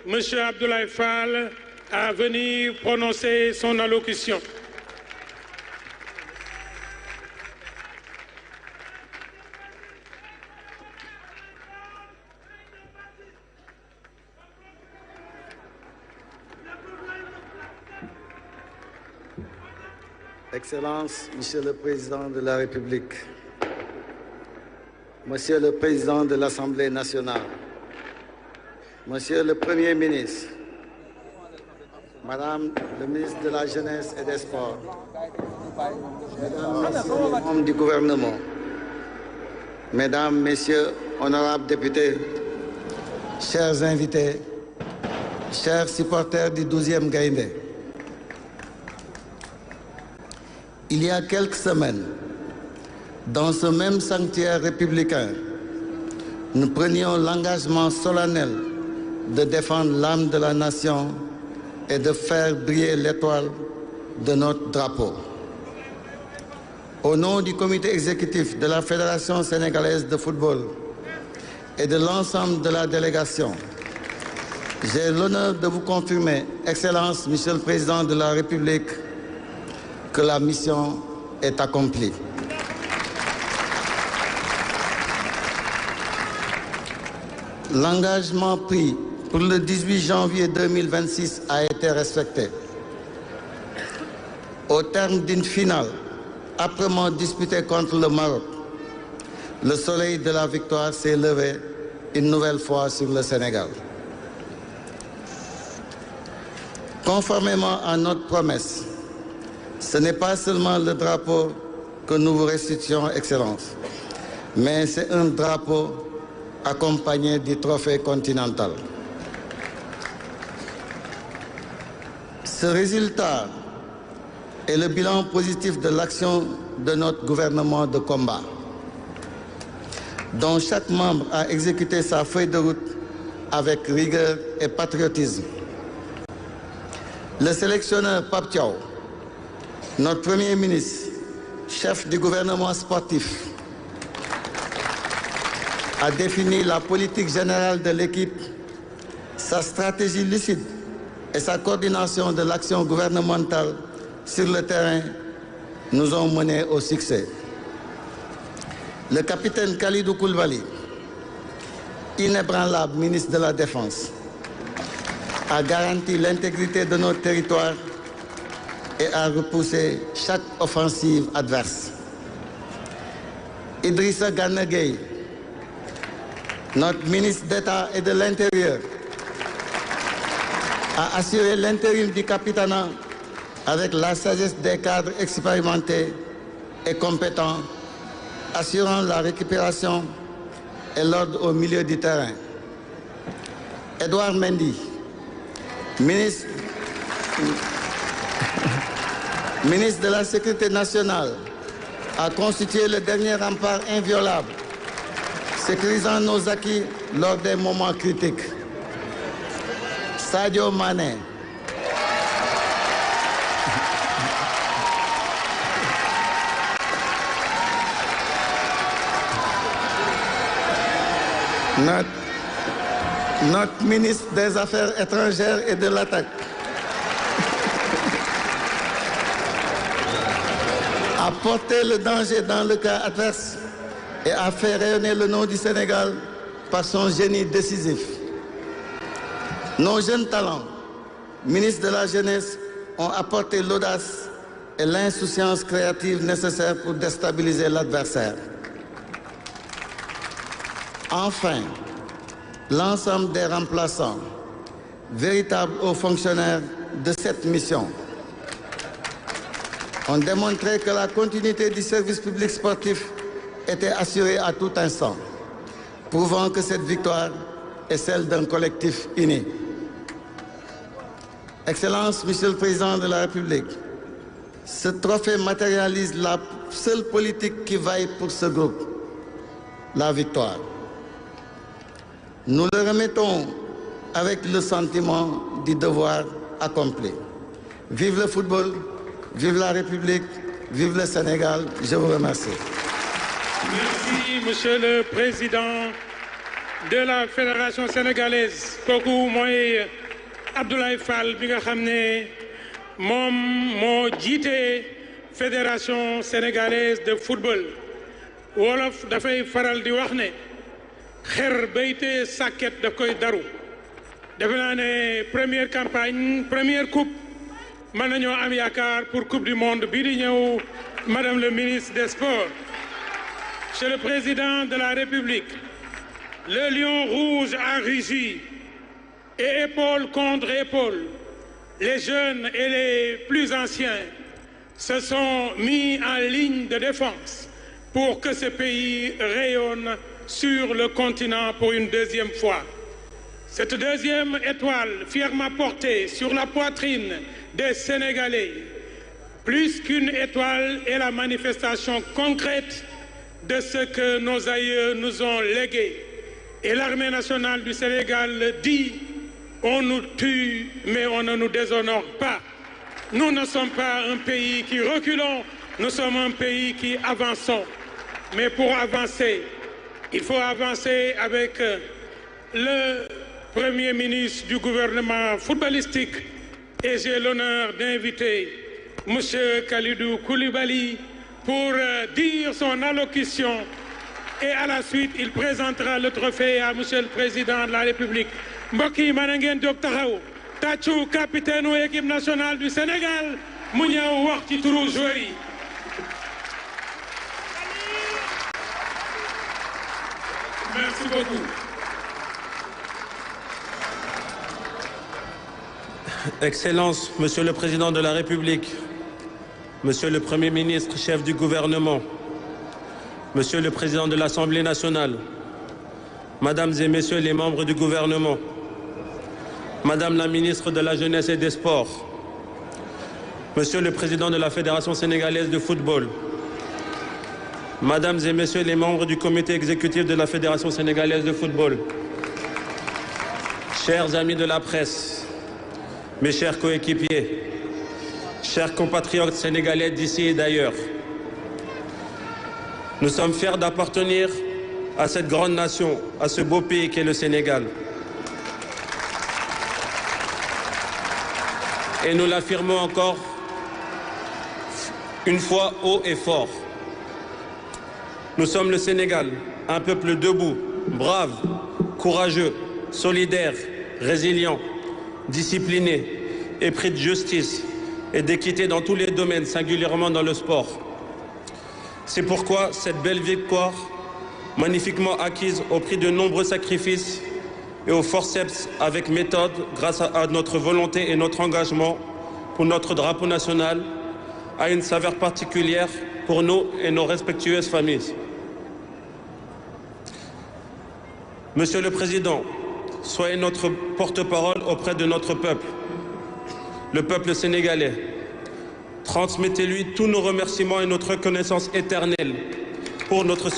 M. Abdoulaye Fall à venir prononcer son allocution. Excellences, Monsieur le Président de la République, Monsieur le Président de l'Assemblée nationale, Monsieur le Premier ministre, Madame le ministre de la Jeunesse et des Sports, Mesdames, Messieurs les membres du gouvernement, Mesdames, Messieurs, honorables députés, chers invités, chers supporters du 12e Gaïndé, il y a quelques semaines, dans ce même sanctuaire républicain, nous prenions l'engagement solennel de défendre l'âme de la nation et de faire briller l'étoile de notre drapeau. Au nom du comité exécutif de la Fédération sénégalaise de football et de l'ensemble de la délégation, j'ai l'honneur de vous confirmer, Excellence, Monsieur le Président de la République, que la mission est accomplie. L'engagement pris pour le 18 janvier 2026 a été respecté. Au terme d'une finale âprement disputée contre le Maroc, le soleil de la victoire s'est levé une nouvelle fois sur le Sénégal. Conformément à notre promesse, ce n'est pas seulement le drapeau que nous vous restituons, Excellence, mais c'est un drapeau accompagné du trophée continental. Ce résultat est le bilan positif de l'action de notre gouvernement de combat, dont chaque membre a exécuté sa feuille de route avec rigueur et patriotisme. Le sélectionneur Pape Thiaw, notre Premier ministre, chef du gouvernement sportif, a défini la politique générale de l'équipe, sa stratégie lucide et sa coordination de l'action gouvernementale sur le terrain nous ont menés au succès. Le capitaine Khalidou Koulibaly, inébranlable ministre de la Défense, a garanti l'intégrité de notre territoire et a repoussé chaque offensive adverse. Idrissa Gana Gueye, notre ministre d'État et de l'Intérieur, a assuré l'intérim du capitanat avec la sagesse des cadres expérimentés et compétents, assurant la récupération et l'ordre au milieu du terrain. Edouard Mendy, ministre de la Sécurité nationale, a constitué le dernier rempart inviolable, sécurisant nos acquis lors des moments critiques. Sadio Mané, notre ministre des Affaires étrangères et de l'Attaque, a porté le danger dans le cas adverse et a fait rayonner le nom du Sénégal par son génie décisif. Nos jeunes talents, ministres de la Jeunesse, ont apporté l'audace et l'insouciance créative nécessaires pour déstabiliser l'adversaire. Enfin, l'ensemble des remplaçants, véritables hauts fonctionnaires de cette mission, ont démontré que la continuité du service public sportif était assurée à tout instant, prouvant que cette victoire est celle d'un collectif uni. Excellence, Monsieur le Président de la République, ce trophée matérialise la seule politique qui vaille pour ce groupe, la victoire. Nous le remettons avec le sentiment du devoir accompli. Vive le football, vive la République, vive le Sénégal. Je vous remercie. Merci, Monsieur le Président de la Fédération sénégalaise kooku mooy Abdoulaye Fall bi nga xam ne moom moo jiite Fédération sénégalaise de football wolof dafay faral di wax ne xer bayte sàkket daf koy daru defe naa ne première campagne première coupe mën nañoo am yaakaar pour coupe du monde bii di ñëw madame le ministre des sports. Monsieur le président de la République, le lion rouge a rugi et épaule contre épaule, les jeunes et les plus anciens se sont mis en ligne de défense pour que ce pays rayonne sur le continent pour une deuxième fois. Cette deuxième étoile fièrement portée sur la poitrine des Sénégalais, plus qu'une étoile, est la manifestation concrète de ce que nos aïeux nous ont légué. Et l'armée nationale du Sénégal dit: on nous tue, mais on ne nous déshonore pas. Nous ne sommes pas un pays qui reculons, nous sommes un pays qui avançons. Mais pour avancer, il faut avancer avec le Premier ministre du gouvernement footballistique. Et j'ai l'honneur d'inviter M. Kalidou Koulibaly pour dire son allocution. Et à la suite, il présentera le trophée à M. le Président de la République. mbokk yi mën ngeen jóg taxaw tàccu capitaine u équipe nationale du Sénégal mu ñëw wax ci turu joueur yi. Merci beaucoup. Excellences, Monsieur le Président de la République, Monsieur le Premier ministre, chef du gouvernement, Monsieur le Président de l'Assemblée nationale, Mesdames et Messieurs les membres du gouvernement, Madame la ministre de la Jeunesse et des Sports, Monsieur le Président de la Fédération sénégalaise de football, Mesdames et Messieurs les membres du comité exécutif de la Fédération sénégalaise de football, chers amis de la presse, mes chers coéquipiers, chers compatriotes sénégalais d'ici et d'ailleurs, nous sommes fiers d'appartenir à cette grande nation, à ce beau pays qu'est le Sénégal. Et nous l'affirmons encore une fois haut et fort. Nous sommes le Sénégal, un peuple debout, brave, courageux, solidaire, résilient, discipliné, épris de justice et d'équité dans tous les domaines, singulièrement dans le sport. C'est pourquoi cette belle victoire, magnifiquement acquise au prix de nombreux sacrifices et au forceps avec méthode, grâce à notre volonté et notre engagement pour notre drapeau national, a une saveur particulière pour nous et nos respectueuses familles. Monsieur le Président, soyez notre porte-parole auprès de notre peuple, le peuple sénégalais. Transmettez-lui tous nos remerciements et notre reconnaissance éternelle pour notre